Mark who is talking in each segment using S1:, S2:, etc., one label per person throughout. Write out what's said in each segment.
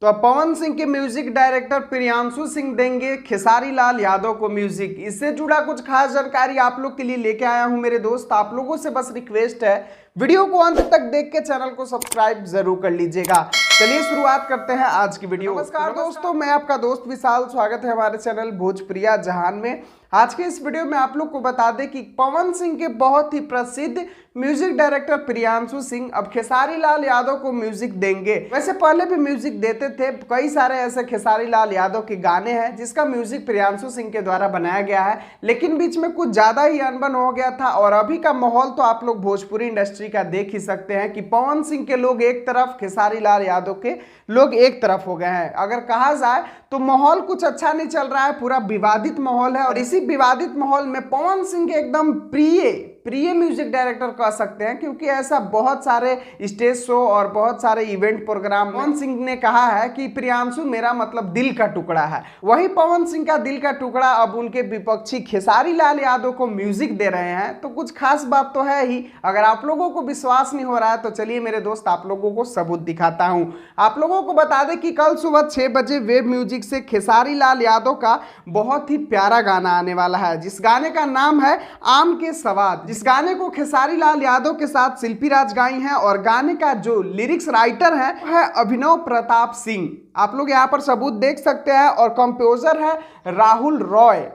S1: तो अब पवन सिंह के म्यूजिक डायरेक्टर प्रियांशु सिंह देंगे खेसारी लाल यादव को म्यूजिक। इससे जुड़ा कुछ खास जानकारी आप लोग के लिए लेके आया हूं मेरे दोस्त। आप लोगों से बस रिक्वेस्ट है, वीडियो को अंत तक देख के चैनल को सब्सक्राइब जरूर कर लीजिएगा। चलिए शुरुआत करते हैं आज की वीडियो। नमस्कार दोस्तों, मैं आपका दोस्त विशाल, स्वागत है हमारे चैनल भोजप्रिया जहान में। आज के इस वीडियो में आप लोग को बता दें कि पवन सिंह के बहुत ही प्रसिद्ध म्यूजिक डायरेक्टर प्रियांशु सिंह अब खेसारी लाल यादव को म्यूजिक देंगे। वैसे पहले भी म्यूजिक देते थे, कई सारे ऐसे खेसारी लाल यादव के गाने हैं जिसका म्यूजिक प्रियांशु सिंह के द्वारा बनाया गया है, लेकिन बीच में कुछ ज्यादा ही अनबन हो गया था। और अभी का माहौल तो आप लोग भोजपुरी इंडस्ट्री का देख ही सकते हैं कि पवन सिंह के लोग एक तरफ, खेसारी लाल यादव के लोग एक तरफ हो गए हैं। अगर कहा जाए तो माहौल कुछ अच्छा नहीं चल रहा है, पूरा विवादित माहौल है। और इसी विवादित माहौल में पवन सिंह के एकदम प्रिय म्यूजिक डायरेक्टर कह सकते हैं, क्योंकि ऐसा बहुत सारे स्टेज शो और बहुत सारे इवेंट प्रोग्राम पवन सिंह ने कहा है कि प्रियांशु मेरा मतलब दिल का टुकड़ा है। वही पवन सिंह का दिल का टुकड़ा अब उनके विपक्षी खेसारी लाल यादव को म्यूजिक दे रहे हैं, तो कुछ खास बात तो है ही। अगर आप लोगों को विश्वास नहीं हो रहा है तो चलिए मेरे दोस्त आप लोगों को सबूत दिखाता हूं। आप लोगों को बता दें कि कल सुबह 6 बजे वेब म्यूजिक से खेसारी लाल यादव का बहुत ही प्यारा गाना आने वाला है, जिस गाने का नाम है आम के सवाद। जिस गाने को खेसारी लाल यादव के साथ शिल्पी राज गाई हैं और गाने का जो लिरिक्स राइटर है अभिनव प्रताप सिंह। आप लोग यहाँ पर सबूत देख सकते हैं। और कंपोजर है राहुल रॉय।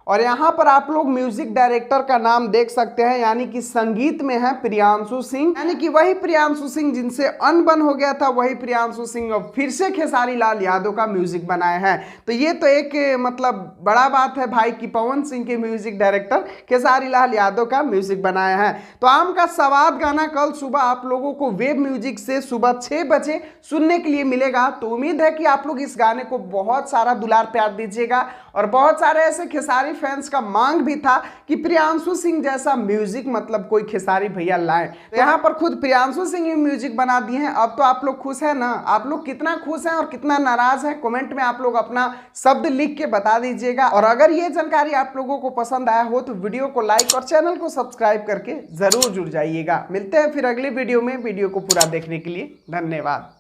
S1: और यहाँ पर आप लोग म्यूजिक डायरेक्टर का नाम देख सकते हैं, यानी कि संगीत में है प्रियांशु सिंह, यानी कि वही प्रियांशु सिंह जिनसे अनबन हो गया था, वही प्रियांशु सिंह अब फिर से खेसारी लाल यादव का म्यूजिक बनाए हैं। तो ये तो एक मतलब बड़ा बात है भाई कि पवन सिंह के म्यूजिक डायरेक्टर खेसारी लाल यादव का म्यूजिक बनाए हैं। तो आम का सवाद गाना कल सुबह आप लोगों को वेब म्यूजिक से सुबह 6 बजे सुनने के लिए मिलेगा। तो उम्मीद है कि आप लोग इस गाने को बहुत सारा दुलार प्यार दीजिएगा। और बहुत सारे ऐसे खेसारी फैंस का मांग भी था कि प्रियांशु सिंह जैसा म्यूजिक मतलब कोई खेसारी भैया लाएं। तो यहाँ पर खुद प्रियांशु सिंह ही म्यूजिक बना दिए हैं। अब तो आप लोग खुश हैं ना? आप लोग कितना खुश हैं और कितना नाराज हैं, कमेंट में आप लोग अपना शब्द लिख के बता दीजिएगा। और अगर ये जानकारी आप लोगों को पसंद आया हो तो वीडियो को लाइक और चैनल को सब्सक्राइब करके जरूर जुड़ जाइएगा। मिलते हैं फिर अगले वीडियो में। वीडियो को पूरा देखने के लिए धन्यवाद।